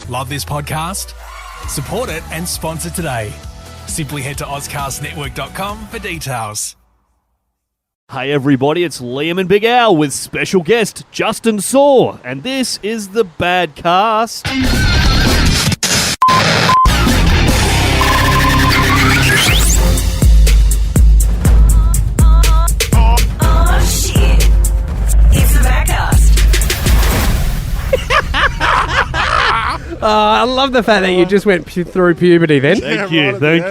Love this podcast? Support it and sponsor today. Simply head to ozcastnetwork.com for details. Hey everybody, it's Liam and Big Al with special guest Justin Sorre, and this is the Bad Cast. I love the fact that you just went through puberty then. Thank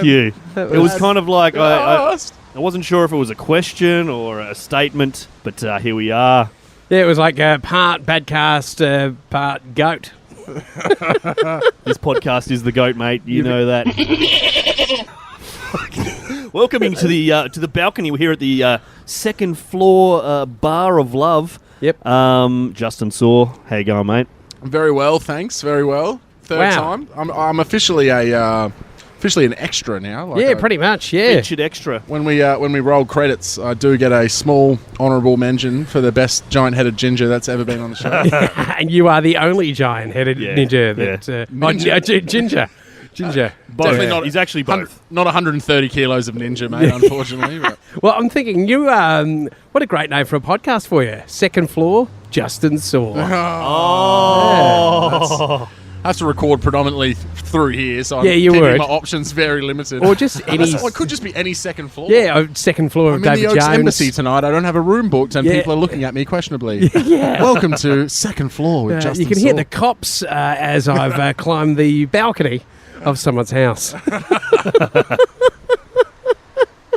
you. It was kind of like I wasn't sure if it was a question or a statement, but here we are. Yeah, it was like part Badcast, part goat. This podcast is the goat, mate. You know that. Welcoming to the balcony. We're here at the second floor Bar of Love. Yep. Justin Sorre, how you going, mate? Very well, thanks. Very well. Third time. I'm officially an extra now. Pretty much. Yeah. Featured extra. When we roll credits, I do get a small honourable mention for the best giant-headed ginger that's ever been on the show. And you are the only giant-headed ninja that ginger. Both. Definitely not. He's actually both. Not 130 kilos of ninja, mate. Unfortunately. But. Well, I'm thinking you. What a great name for a podcast for you. Second floor, Justin Sorre. Oh. I have to record predominantly through here, so I'm you keeping would. my options very limited. Or just any. Well, it could just be any second floor. Yeah, second floor of I'm in David the Oaks Jones. Embassy tonight. I don't have a room booked, and people are looking at me questionably. Yeah. Welcome to second floor with Justin You can hear Sorre. the cops as I've climbed the balcony of someone's house.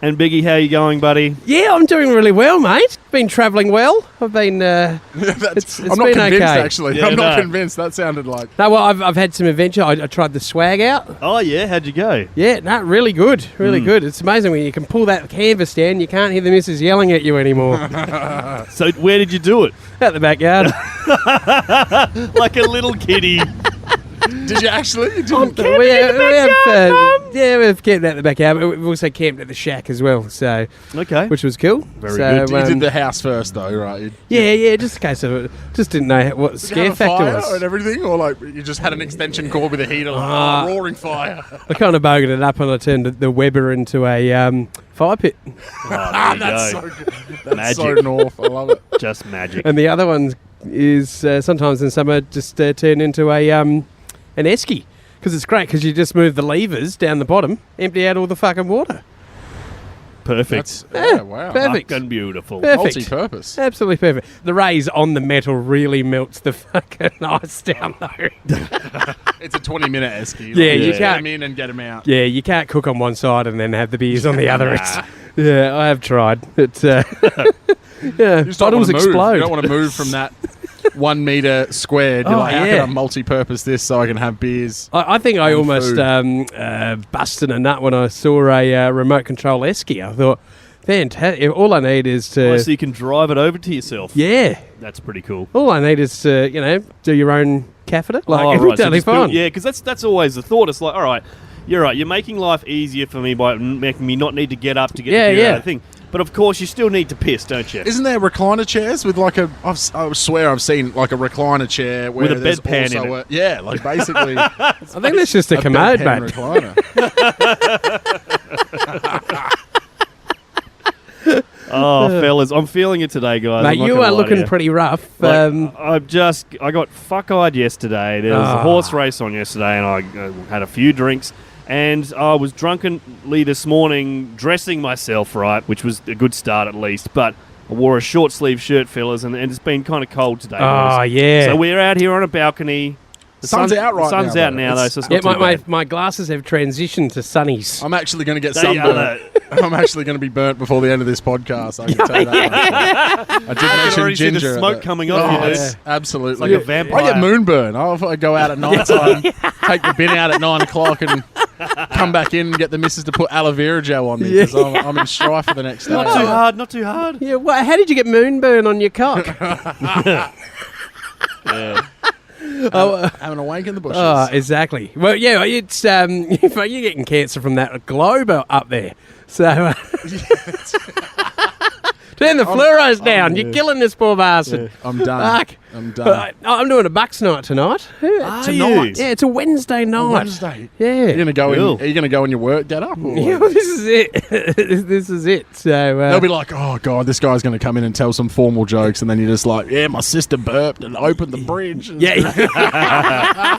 And Biggie, how you going, buddy? Yeah, I'm doing really well, mate. Been travelling well. I've been. I'm it's not been convinced, okay. actually. Yeah, I'm not no. convinced. That sounded like... No, well, I've had some adventure. I tried the swag out. Oh, yeah? How'd you go? Yeah, no, really good. Really good. It's amazing when you can pull that canvas down, you can't hear the missus yelling at you anymore. So where did you do it? Out the backyard. Like a little kiddie. Did you actually? We've camped out the backyard, but we've also camped at the shack as well, so Okay. which was cool. Very good. You did the house first, though, right? Yeah, just in case of just didn't know what the scare factor fire was. and everything, or like you just had an extension cord with a heater, like roaring fire. I kind of bogered it up and I turned the Weber into a fire pit. Oh, there you That's go. so good. That's Magic. so north. I love it. Just magic. And the other one is sometimes in summer just turned into an esky. Because it's great because you just move the levers down the bottom, empty out all the fucking water. Perfect. Wow. Perfect. Fucking beautiful. Perfect. Multi-purpose. Absolutely perfect. The rays on the metal really melts the fucking ice down though. It's a 20-minute esky. Yeah, you get can't- them in and get them out. Yeah, you can't cook on one side and then have the beers on the other. Yeah, I have tried. It's yeah, You just don't bottles want to move. explode. You don't want to move from that 1 meter squared. You're like, how can I multi-purpose this so I can have beers? I think I on almost food? busted a nut when I saw a remote control esky. I thought, fantastic. All I need is to... Oh, so you can drive it over to yourself. Yeah. That's pretty cool. All I need is to, do your own catheter. Like, So totally just build- fine. yeah, because that's always the thought. It's like, all right, you're right. You're making life easier for me by making me not need to get up to get the beer out of the thing. But of course, you still need to piss, don't you? Isn't there recliner chairs with like I swear I've seen like a recliner chair where With a there's bedpan in also it. Yeah, like basically I think that's just a commode, bedpan mate. recliner. Oh, fellas, I'm feeling it today, guys. Mate, I'm not you gonna are lie to looking you. pretty rough. Like, I got fuck-eyed yesterday. There was a horse race on yesterday, and I had a few drinks. And I was drunkenly this morning dressing myself right, which was a good start at least. But I wore a short-sleeve shirt, fellas, and it's been kind of cold today. Oh, boys. yeah. So we're out here on a balcony. The Sun's out right the sun's now, out though. now, though, so it's Yeah, not too bad. my glasses have transitioned to sunnies. I'm actually going to get They sunburned. are I'm actually going to be burnt before the end of this podcast. I can tell you that. I did I can mention already see the ginger. smoke coming off you, dude. yes, absolutely. It's like a vampire. I get moonburn. I go out at night time, take the bin out at 9 o'clock and come back in and get the missus to put aloe vera gel on me because I'm in strife for the next day. Not too hard, not too hard. Yeah, how did you get moonburn on your cock? Yeah. Having a wank in the bushes. Oh, exactly. Well, yeah, it's you're getting cancer from that globe up there. So Turn the fluoros down. You're killing this poor bastard. I'm done. Fuck. I'm done. I'm doing a Bucks night tonight. Tonight? Yeah, it's a Wednesday night. Wednesday. Yeah. You're gonna go Cool. in. Are you gonna go in your work get up? Or Yeah, well, this is it. This is it. So they'll be like, "Oh God, this guy's gonna come in and tell some formal jokes," and then you're just like, "Yeah, my sister burped and opened the bridge." yeah.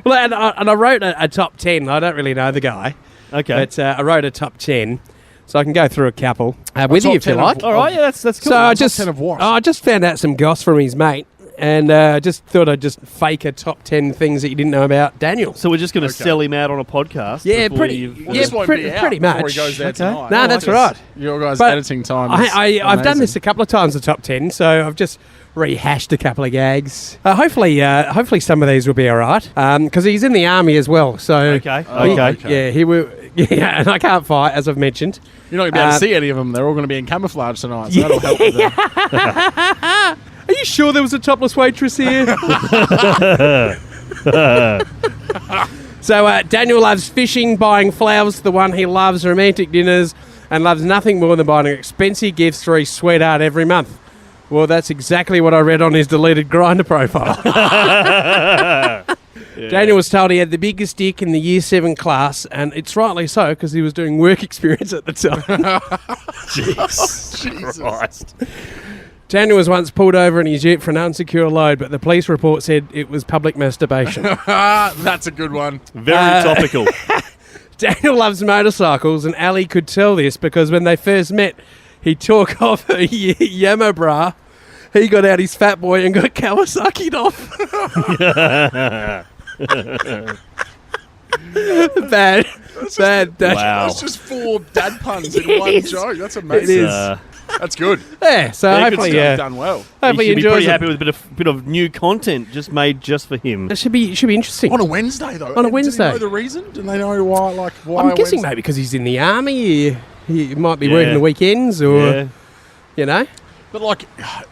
Well, and I wrote a top 10. I don't really know the guy, Okay. but I wrote a top 10, so I can go through a couple with you top if you 10 of like. All right, yeah, that's cool. So I just 10 of what? I just found out some goss from his mate, and just thought I'd just fake a top 10 things that you didn't know about Daniel. So we're just going to Okay. sell him out on a podcast? Yeah, before pretty- you've- yeah, this won't pretty- be out pretty before much. he goes there Okay. tonight. No, that's right. Your guys' But editing time. Is I've done amazing. this a couple of times, the top 10, so I've just rehashed a couple of gags. Hopefully some of these will be all right, because he's in the army as well. So Okay, okay. yeah, he will. Yeah, and I can't fight, as I've mentioned. You're not going to be able to see any of them. They're all going to be in camouflage tonight, so that'll help with them. Are you sure there was a topless waitress here? So Daniel loves fishing, buying flowers to the one he loves, romantic dinners, and loves nothing more than buying expensive gifts for his sweetheart every month. Well, that's exactly what I read on his deleted Grindr profile. Daniel was told he had the biggest dick in the Year 7 class, and it's rightly so, because he was doing work experience at the time. Jesus Christ. Daniel was once pulled over in his ute for an unsecure load, but the police report said it was public masturbation. That's a good one. Very topical. Daniel loves motorcycles, and Ali could tell this because when they first met, he took off her Yamaha bra. He got out his Fat Boy and got Kawasaki'd off. Bad. Wow. That's just 4 dad puns in one joke. That's amazing. It is. That's good. Yeah, so Yeah, hopefully, good stuff. Done well. hopefully He he should be enjoys pretty it. happy with a bit of new content just made just for him. It should be interesting. On a Wednesday, though. On a Do Wednesday. they know the reason? Do they know why? Why I'm a guessing Wednesday? maybe because he's in the army. He might be Yeah. working the weekends, or Yeah. you know. But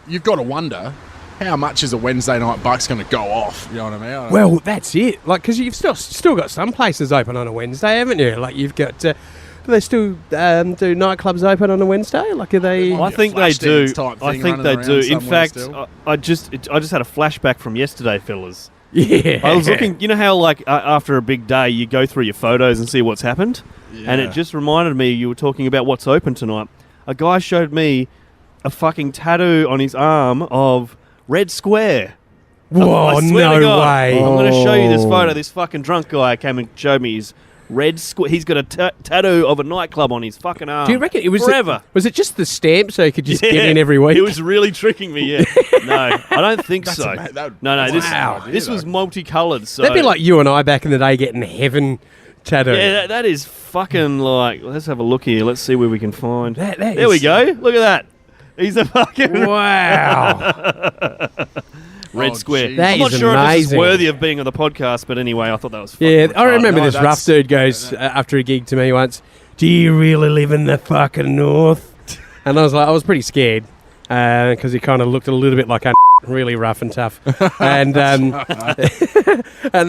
you've got to wonder how much is a Wednesday night Bucks going to go off. You know what I mean? I don't know. Well, that's it. Like, because you've still got some places open on a Wednesday, haven't you? Like, you've got. Do they still do nightclubs open on a Wednesday? Like, are they? Might I be think a they flash do. dance type I thing think they running do. around In somewhere fact, still. I just had a flashback from yesterday, fellas. Yeah. I was looking. You know how after a big day you go through your photos and see what's happened, and it just reminded me you were talking about what's open tonight. A guy showed me a fucking tattoo on his arm of Red Square. Whoa! I swear to No God, way. I'm going to show you this photo. This fucking drunk guy came and showed me his Red Square. He's got a tattoo of a nightclub on his fucking arm. Do you reckon it was forever? Was it just the stamp so you could just Yeah, get in every week? It was really tricking me. Yeah, no, I don't think so. No, that's this a good idea, this was though. multicolored. So That'd be like you and I back in the day getting heaven tattoo. yeah, that is fucking like. Let's have a look here. Let's see where we can find. That There we is- go. Look at that. He's a fucking Wow. Red Oh, Square. geez. That I'm not is sure if this is amazing. worthy of being on the podcast, but anyway, I thought that was fucking Yeah, I retarded. remember No, this rough dude goes after a gig to me once, "Do you really live in the fucking north?" And I was pretty scared because he kind of looked a little bit like a really rough and tough. And and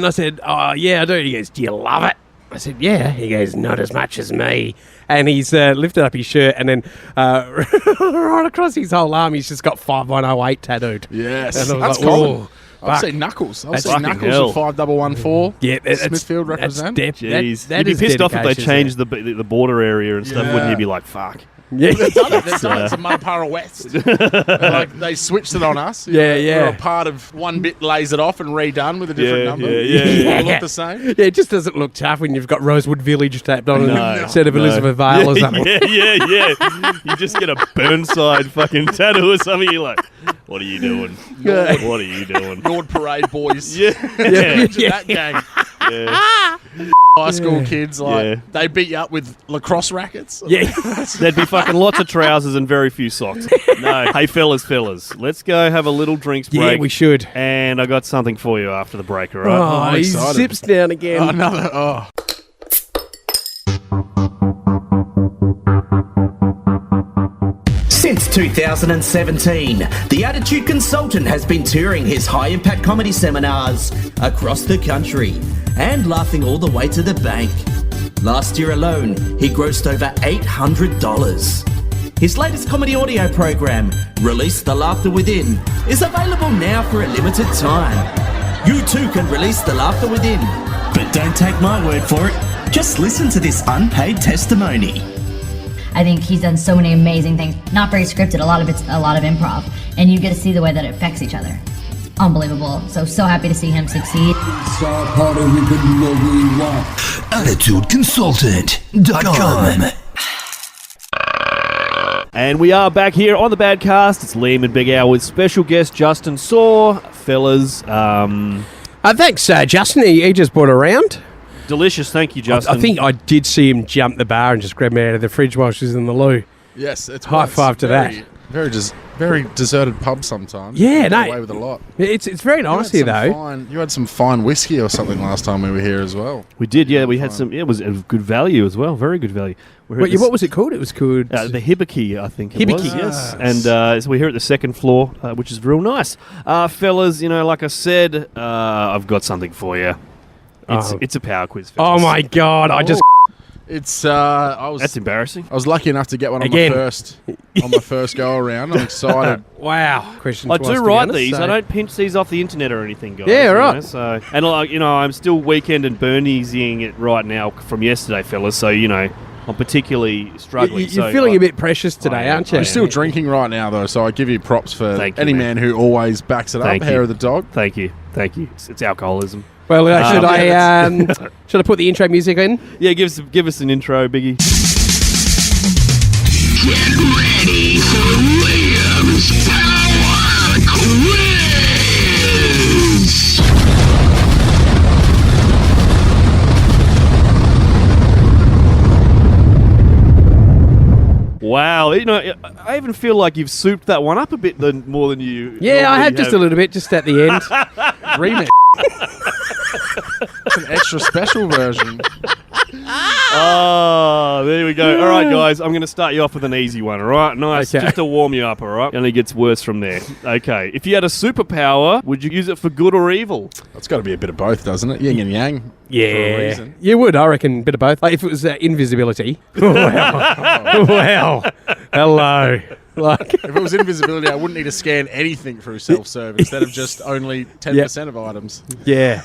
I said, "Oh yeah, I do." He goes, "Do you love it?" I said, "Yeah." He goes, "Not as much as me." And he's lifted up his shirt, and then right across his whole arm, he's just got 5108 tattooed. Yes, And I was that's like, common. "Oh, I've fuck." seen Knuckles. I've That's seen fucking Knuckles hell. with 5114. Yeah, that's, Smithfield represent. Jeez, that you'd be is pissed off if they dedication, changed the border area and stuff, wouldn't Yeah. you? Be like, fuck. Yeah. They've done it. They've done it. It's a Mudpara West. They switched it on us. Yeah, yeah. We're a part of one bit lays it off and redone with a different Yeah, number. yeah, yeah. They look the same. Yeah, it just doesn't look tough when you've got Rosewood Village tapped on No, instead of no. Elizabeth Vale or something. Yeah. You just get a Burnside fucking tattoo or something. You're like, what are you doing? Yeah. What are you doing? Nord Parade boys. Yeah. Imagine that gang. Yeah. High school kids, Yeah. they beat you up with lacrosse rackets. Yeah. There'd be fucking lots of trousers and very few socks. No. Hey, fellas, let's go have a little drinks break. Yeah, we should. And I got something for you after the break, all right? Oh, I'm he excited. zips down again. Another. Oh. Since 2017, the Attitude Consultant has been touring his high-impact comedy seminars across the country and laughing all the way to the bank. Last year alone, he grossed over $800. His latest comedy audio program, Release the Laughter Within, is available now for a limited time. You too can release the laughter within. But don't take my word for it. Just listen to this unpaid testimony. I think he's done so many amazing things. Not very scripted, a lot of it's a lot of improv. And you get to see the way that it affects each other. Unbelievable. So happy to see him succeed. AttitudeConsultant.com. And we are back here on the Badcast. It's Liam and Big Al with special guest Justin Sorre. Fellas, Thanks, Justin. He just brought around. delicious. Thank you, Justin. I think I did see him jump the bar and just grab me out of the fridge while she was in the loo. Yes, it's High five to that. Very deserted pub sometimes. Yeah, You get no. away with a lot. It's very nice here, though. You had some fine whiskey or something last time we were here as well. we did, yeah. We had some, it was good value as well. Very good value. We're at What was it called? It was called... the Hibiki, I think it Hibiki. was. Yes. And so we're here at the second floor, which is real nice. Fellas, like I said, I've got something for you. It's a power quiz, fellas. Oh, my God. I just... It's That's embarrassing. I was lucky enough to get one on Again. my first go around. I'm excited. Wow. Question I twice, do to be write honest, these. so- I don't pinch these off the internet or anything, guys. Yeah, you right. know, so, and I'm still weekend and Berniesying it right now from yesterday, fellas. So I'm particularly struggling. You're feeling a bit precious today, aren't you? I'm still drinking right now, though, so I give you props for Thank you, any man. man who always backs it Thank up. Hair you. of the dog. Thank you. It's alcoholism. Well, should I put the intro music in? Yeah, give us an intro, Biggie. Get ready for Liam's Power Quiz! Wow, I even feel like you've souped that one up a bit more than you. Yeah, I normally have just a little bit, just at the end. Remix. It's an extra special version. Oh, there we go. All right, guys, I'm going to start you off with an easy one, all right? Nice, Okay. just to warm you up, all right? It only gets worse from there. Okay, if you had a superpower, would you use it for good or evil? It's got to be a bit of both, doesn't it? Yin and yang. For a reason. You would, I reckon, a bit of both. Like, if it was invisibility. Wow. Wow. Hello. Like, If it was invisibility, I wouldn't need to scan anything through self-serve instead of just only 10% of items. yeah.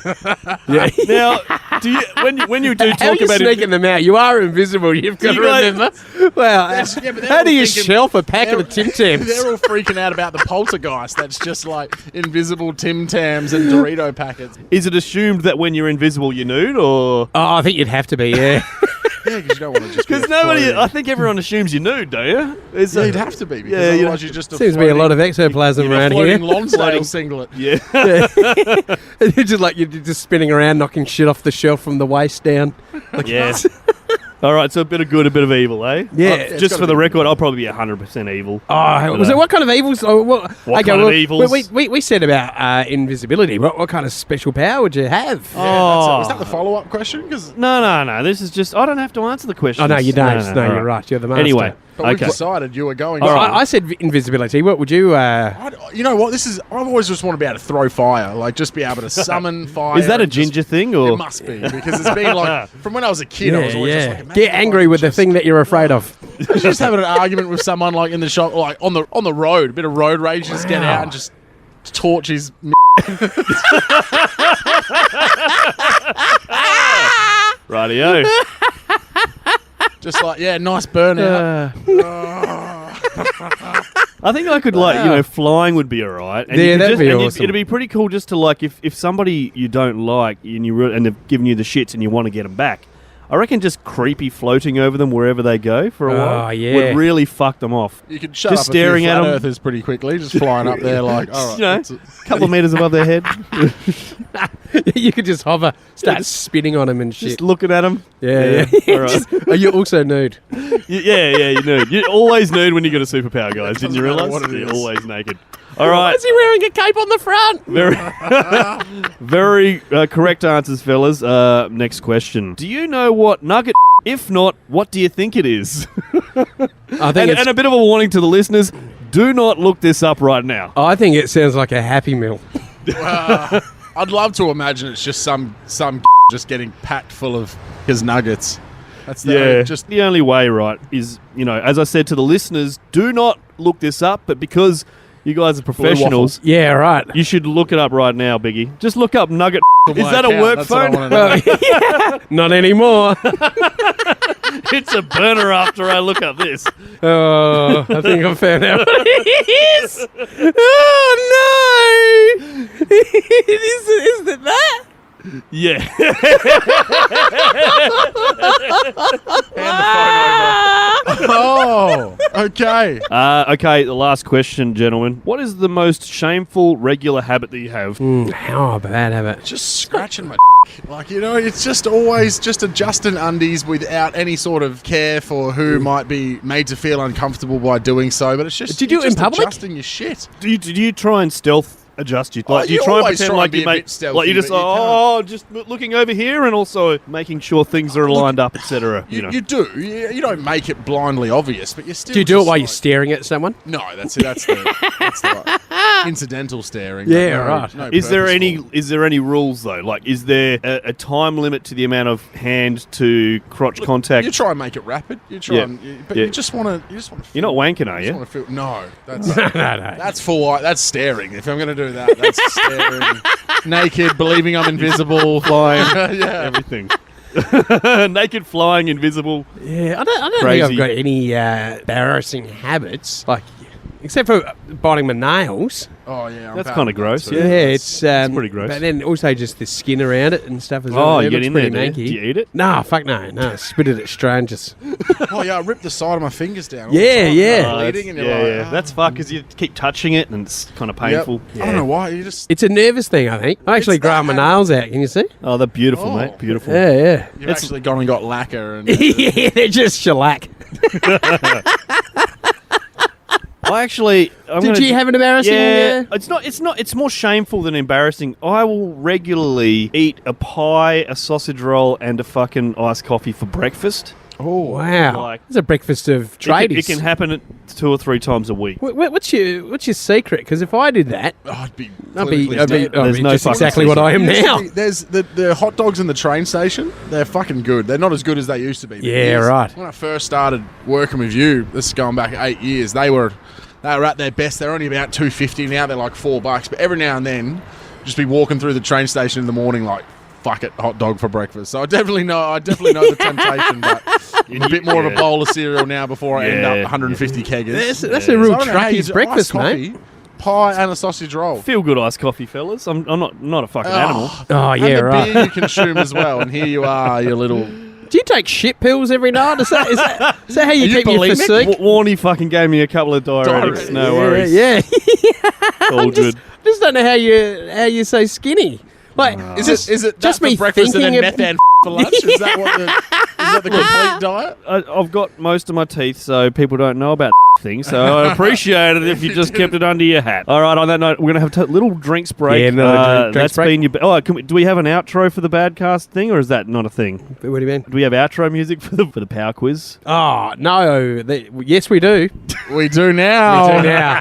Yeah. Now, do you when you do How are talk you about sneaking them out? You are invisible. You've got to You guys- remember. Well, Yeah, but they're how all do you thinking- shelf a packet of Tim Tams? They're all freaking out about the poltergeist. That's just like invisible Tim Tams and Dorito packets. is it assumed that when you're invisible you're nude, or Oh, I think you'd have to be, yeah. Yeah, because you don't want to just. because I think everyone assumes you're nude, don't you? It's Yeah, you'd have to be because Yeah, otherwise you're just a Seems to be a lot of ectoplasm floating, around floating here. Lonsdale singlet. yeah. You're just spinning around, knocking shit off the shelf from the waist down. Yes. All right, so a bit of good, a bit of evil, eh? Yeah. It's Just gotta for the be record, I'll probably be 100% evil. Oh, was it what kind of evils? Oh, What kind of evils? We said about invisibility. What kind of special power would you have? Oh. Is that the follow-up question? Because No. This is just, I don't have to answer the question. Oh, no, you don't. No, all you're right. You're the master. Anyway, we've okay. decided you were going. Well, All right. I said invisibility. What would you... You know what? I've always just want to be able to throw fire, like just be able to summon fire. Is that a and just- ginger thing, or? It must be because it's been like from when I was a kid. I was always just like, imagine Get if I angry could with the just- thing that you're afraid of. Just having an argument with someone like in the shop, like on the road, a bit of road rage. Just get out and just torch his. Rightio. Just like nice burnout. I think I could flying would be alright. And Yeah, you could that'd be and awesome. it'd be pretty cool just to if somebody you don't like and they've given you the shits and you want to get them back. I reckon just creepy floating over them wherever they go for a while Oh, yeah. would really fuck them off. You could shut Just up staring a few at flat 'em. earthers pretty quickly, just flying up there like, all right. You know, it's a- a couple of meters above their head, You could just hover, start spinning on him and shit. just looking at them. Yeah. All right. Are you also nude? Yeah, you nude. You're always nude when you got a superpower, guys. Didn't you Doesn't matter realise? what it You're is. always naked. All right. Is he wearing a cape on the front? Very correct answers, fellas. Next question. Do you know what nugget? If not, what do you think it is? I think And a bit of a warning to the listeners: do not look this up right now. I think it sounds like a Happy Meal. I'd love to imagine it's just some just getting packed full of his nuggets. That's the just the only way, right, is, as I said to the listeners, do not look this up, but because you guys are professionals, Yeah, right. you should look it up right now, Biggie. Just look up Nugget. Is that a work That's what I phone? wanna know. Not anymore. It's a burner after I look up this. Oh, I think I found out what it is. Oh, no. Is it that? Yeah. Oh, okay. Okay, the last question, gentlemen. What is the most shameful regular habit that you have? How bad have it? Just scratching my like, it's just always just adjusting undies without any sort of care for who might be made to feel uncomfortable by doing so. But it's just Did you do it in public? Adjusting your shit. Did you try and stealth adjust you? Like, do you you try and always pretend try like and be you a make bit stealthy, like you just but you just looking over here and also making sure things are lined up, etc. You do. You don't make it blindly obvious, but you still. Do you do it just while like, you're staring at someone? No, that's the incidental staring. Yeah, no, right. no Is there purposeful. any rules though? Like, is there a time limit to the amount of hand to crotch contact? You try and make it rapid. You try, Yeah. but Yeah. you just want to. You're not wanking, are you? No, that's No. that's full. That's staring. If I'm going to do that, that's staring. Naked, believing I'm invisible, Flying, yeah. everything. Naked, flying, invisible. Yeah, I don't think Crazy. I've got any embarrassing habits, like except for biting my nails. Oh yeah, I'm That's bad kinda at that gross, too. Yeah, it's pretty gross. But then also just the skin around it and stuff as well. Oh, It you get looks in there, pretty do you? manky. Do you eat it? Nah, fuck no. Spit it at strangers. Oh yeah, I ripped the side of my fingers down. all Yeah, the time. yeah. I'm bleeding, and you're like, That's fucked because you keep touching it and it's kind of painful. Yep. I don't know why. You just It's a nervous thing, I think. I actually It's that grind my nails out. Can you see? Oh, they're beautiful, Oh. mate. Beautiful. Yeah. you've actually gone and got lacquer and Yeah, they're just shellac. Did you have an embarrassing? Yeah, it's more shameful than embarrassing. I will regularly eat a pie, a sausage roll, and a fucking iced coffee for breakfast. Oh wow! Like- It's a breakfast of tradies. It can happen 2 or 3 times a week. What's your secret? Because if I did that, I'd be I'd be There's no just fucking exactly what I am now. There's the hot dogs in the train station. They're fucking good. They're not as good as they used to be. Yeah, right. When I first started working with you, this is going back 8 years. They were at their best. They're only about $2.50 now. They're like $4. But every now and then, just be walking through the train station in the morning like, fuck it, hot dog for breakfast. So I definitely know the temptation, but I'm a bit more of a bowl of cereal now before I end up 150 keggers. That's a real So I don't know how you truckie's do breakfast, iced mate. coffee, pie and a sausage roll. Feel good iced coffee, fellas. I'm not a fucking animal. Oh yeah, and the right. beer you consume as well. And here you are, you little... Do you take shit pills every night? Is that how you Are you keep your bulimic? physique? Warnie fucking gave me a couple of diuretics. No worries. Yeah. All good. Just don't know how you so skinny. Like, Is it just that me for breakfast and then thinking methane for lunch? Is that the complete diet? I've got most of my teeth, so people don't know about thing. So I appreciate it if you just kept it under your hat. All right, on that note, we're going to have a little drinks break. Yeah, another drinks that's break. been your... do we have an outro for the Badcast thing, or is that not a thing? What do you mean? Do we have outro music for the power quiz? Oh, no. Yes, we do. We do now. We do now.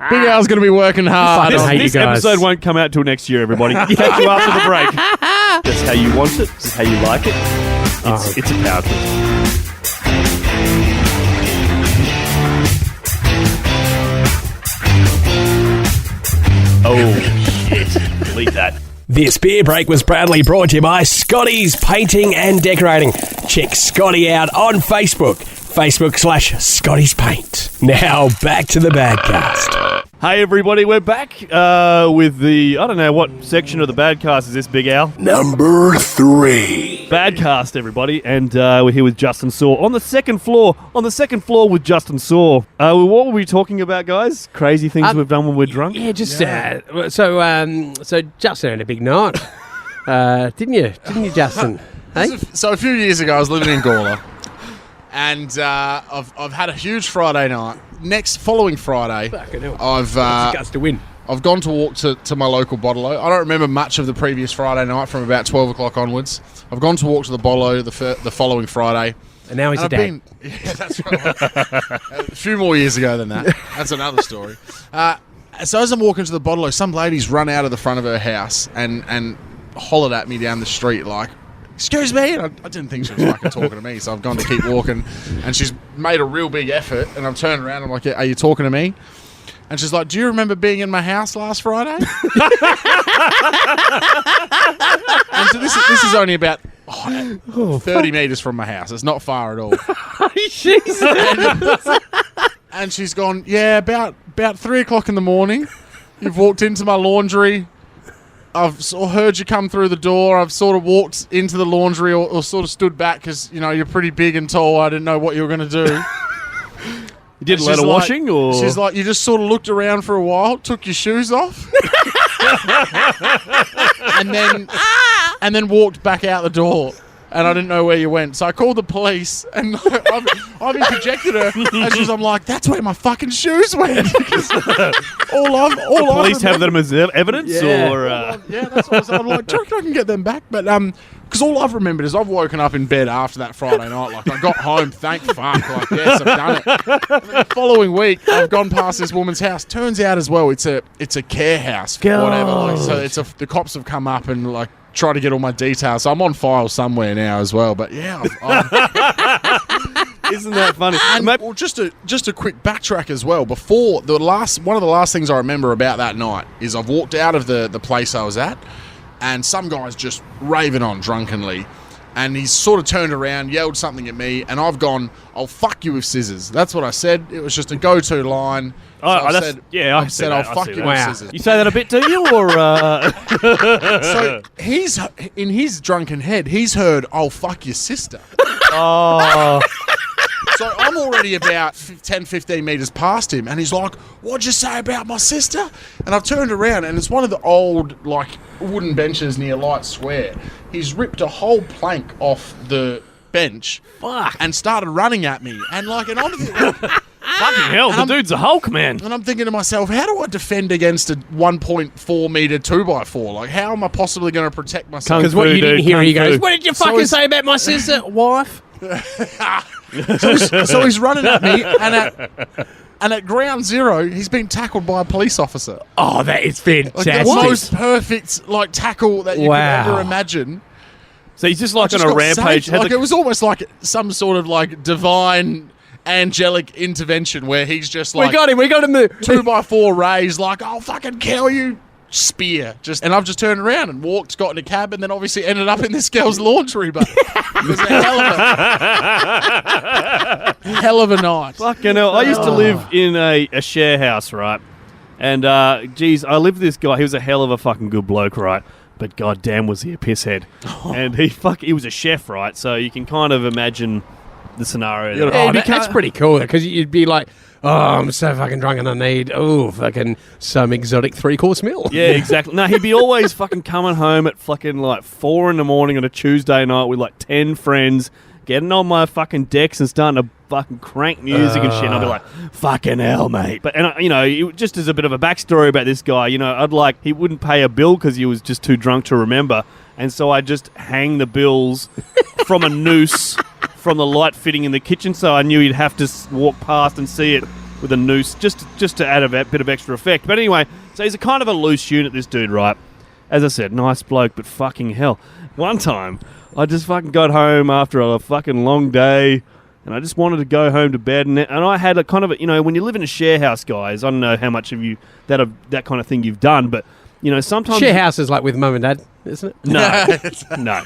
Big Al's going to be working hard. I hate This you guys. episode won't come out till next year, everybody. Catch you after the break. That's how you want it. That's how you like it. It's a power quiz. Oh, shit. Delete that. This beer break was proudly brought to you by Scotty's Painting and Decorating. Check Scotty out on Facebook. Facebook/Scotty's Paint. Now back to the Badcast. Hey, everybody, we're back with the... I don't know what section of the Badcast is this, Big Al? Number 3. Badcast, everybody, and we're here with Justin Sorre on the second floor. On the second floor with Justin Sorre. What were we talking about, guys? Crazy things we've done when we're drunk? Yeah, just so Justin had a big night, didn't you? Didn't you, Justin? Hey? So a few years ago, I was living in Gawler, and I've had a huge Friday night. Following Friday, I've Guts to win. I've gone to walk to my local bottle-o. I don't remember much of the previous Friday night from about 12 o'clock onwards. I've gone to walk to the bottle-o the following Friday. And now he's a I've dad. yeah, that's right. A few more years ago than that. That's another story. So as I'm walking to the bottle-o, some lady's run out of the front of her house and hollered at me down the street like, excuse me. And I didn't think she was fucking talking to me, so I've gone to keep walking. And she's made a real big effort, and I've turned around. I'm like, are you talking to me? And she's like, do you remember being in my house last Friday? And so this is only about 30 metres from my house. It's not far at all. And she's gone, yeah, about 3 o'clock in the morning. You've walked into my laundry. I've sort of heard you come through the door. I've sort of walked into the laundry or sort of stood back because, you know, you're pretty big and tall. I didn't know what you were going to do. You did a lot of washing, or she's like, you just sort of looked around for a while, took your shoes off, and then walked back out the door. And I didn't know where you went, so I called the police, and I've interjected her, and I'm like, "That's where my fucking shoes went." Police have them as evidence, yeah, that's what I was. I'm like, "Do you reckon I can get them back?" But because all I've remembered is I've woken up in bed after that Friday night. Like I got home, thank fuck. Like yes, I've done it. The following week, I've gone past this woman's house. Turns out as well, it's a care house, whatever. Like, so the cops have come up and like. Try to get all my details. So I'm on file somewhere now as well. But yeah, isn't that funny? And, well, just a quick backtrack as well. Before one of the last things I remember about that night is I've walked out of the place I was at, and some guy's just raving on drunkenly, and he's sort of turned around, yelled something at me, and I've gone, "I'll fuck you with scissors." That's what I said. It was just a go-to line. So I've said, "I'll fuck you with scissors." You say that a bit, do you, or? So he's in his drunken head. He's heard, "I'll fuck your sister." Oh. So I'm already about 10, 15 metres past him, and he's like, "What'd you say about my sister?" And I've turned around, and it's one of the old, like, wooden benches near Light Square. He's ripped a whole plank off the bench and started running at me. And, like, and I'm fucking hell, the dude's a Hulk, man. And I'm thinking to myself, how do I defend against a 1.4 metre 2x4? Like, how am I possibly going to protect myself? Because what you didn't hear, he goes, "What did you fucking say about my sister, wife?" So he's running at me, and at ground zero, he's been tackled by a police officer. Oh, that is fantastic. Like the most perfect like tackle that you could ever imagine. So he's just like on a rampage. Like it was almost like some sort of like divine angelic intervention where he's just like, we got him. 2x4 raised, like, "I'll fucking kill you." Spear. And I've just turned around and walked, got in a cab, and then obviously ended up in this girl's laundry. But it was a hell of a night. Fucking hell. I used to live in a share house, right? And, I lived with this guy. He was a hell of a fucking good bloke, right? But goddamn was he a pisshead. And he was a chef, right? So you can kind of imagine the scenario. That's pretty cool, because you'd be like, "Oh, I'm so fucking drunk and I need, fucking some exotic 3-course meal." Yeah, exactly. No, he'd be always fucking coming home at fucking like 4 a.m. on a Tuesday night with like 10 friends, getting on my fucking decks and starting to fucking crank music and shit. And I'd be like, "Fucking hell, mate." But, and you know, just as a bit of a backstory about this guy, you know, he wouldn't pay a bill because he was just too drunk to remember. And so I just hang the bills from a noose from the light fitting in the kitchen, so I knew he'd have to walk past and see it with a noose just to add a bit of extra effect. But anyway, so he's a kind of a loose unit, this dude, right? As I said, nice bloke, but fucking hell. One time, I just fucking got home after a fucking long day, and I just wanted to go home to bed, and I had a kind of, when you live in a share house, guys, I don't know how much of you that kind of thing you've done, but, sometimes... Share house is like with mum and dad, isn't it? No.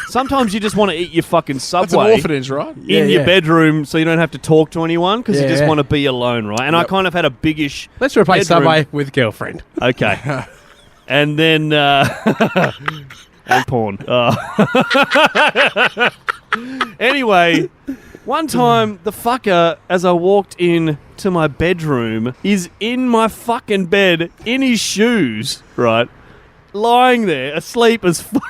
Sometimes you just want to eat your fucking Subway. That's an orphanage, right? In your bedroom, so you don't have to talk to anyone because you just want to be alone, right? And I kind of had a biggish. Let's replace bedroom. Subway with girlfriend. Okay. And then and porn. Anyway, one time the fucker, as I walked in to my bedroom, is in my fucking bed in his shoes, right, lying there asleep as fuck.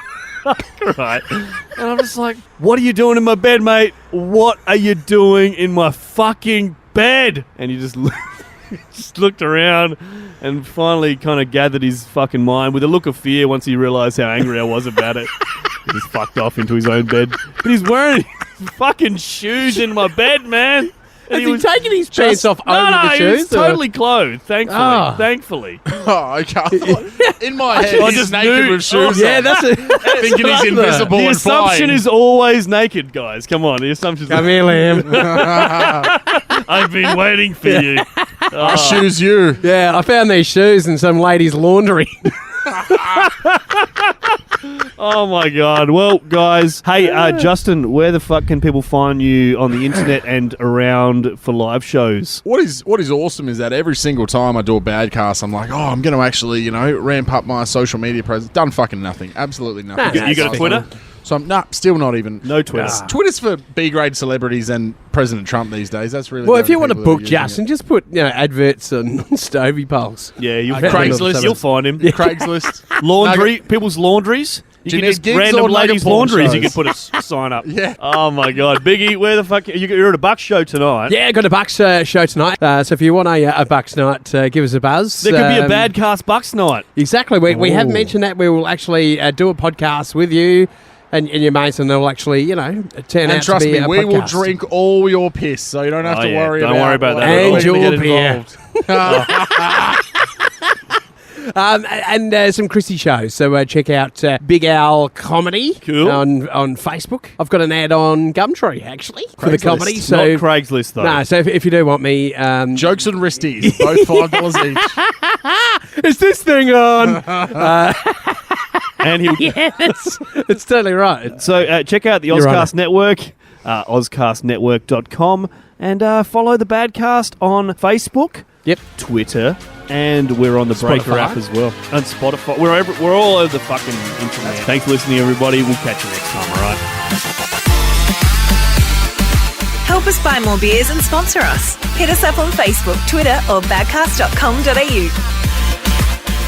Right. And I'm just like, "What are you doing in my bed, mate? What are you doing in my fucking bed?" And he just looked around and finally kind of gathered his fucking mind with a look of fear once he realised how angry I was about it. He just fucked off into his own bed. But he's wearing his fucking shoes in my bed, man. Has he taken his pants off over No, the he shoes? was totally clothed, thankfully. Oh. Thankfully. Oh, okay. In my head, I he's just naked knew- with shoes Yeah, on. that's it. Thinking he's invisible The and assumption flying. is always naked, guys. Come on, the assumption Come here, Liam. I've been waiting for you. I shoes you. Yeah, I found these shoes in some lady's laundry. Oh my God. Well, guys, hey, Justin, where the fuck can people find you on the internet and around for live shows? What is awesome is that every single time I do a badcast, I'm like, oh, I'm going to actually, ramp up my social media presence. Done fucking nothing. Absolutely nothing. You got a Twitter? So I'm still not even. No Twitter. Twitter's for B-grade celebrities and President Trump these days. That's really. Well, the if you only want to people that are book using Justin, just put it. adverts on Stovey Pulse. Yeah, you'll Okay. find him. Craigslist. You'll find him. Craigslist. Laundry, people's laundries. You Do you can need just gigs random or nugget ladies' porn laundries. You shows? can put a sign up. Yeah. Oh my God, Biggie, where the fuck you're at a Bucks show tonight? Yeah, got a Bucks show tonight. So if you want a Bucks night, give us a buzz. There could be a bad cast Bucks night. Exactly. We have Ooh. mentioned that we will actually do a podcast with you and your mates, and they'll actually, turn out And trust to be me, a we will podcast. drink all your piss, so you don't have Oh, to yeah. worry Don't about worry about what- that at all. when to And get your beer. involved. And some Chrissy shows. So check out Big Al Comedy Cool. on Facebook. I've got an ad on Gumtree, actually, for the Craigslist. comedy. Not So Craigslist, though. no, so if you do want me, Jokes and wristies, both $5 each. is this thing on? And he'll Yeah, it's totally right. So check out the You're right. Ozcast Network, ozcastnetwork.com, and follow the Badcast on Facebook, Yep. Twitter, and we're on the Breaker Spotify. app as well. And Spotify. We're all over the fucking internet. Thanks for listening, everybody. We'll catch you next time, all right? Help us buy more beers and sponsor us. Hit us up on Facebook, Twitter, or badcast.com.au.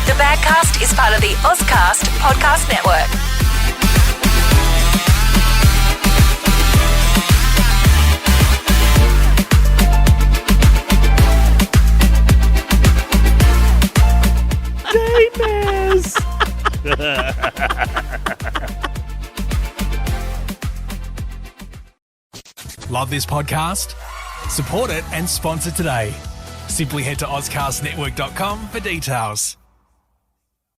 The Badcast is part of the Ozcast Podcast Network. Love this podcast? Support it and sponsor today. Simply head to ozcastnetwork.com for details.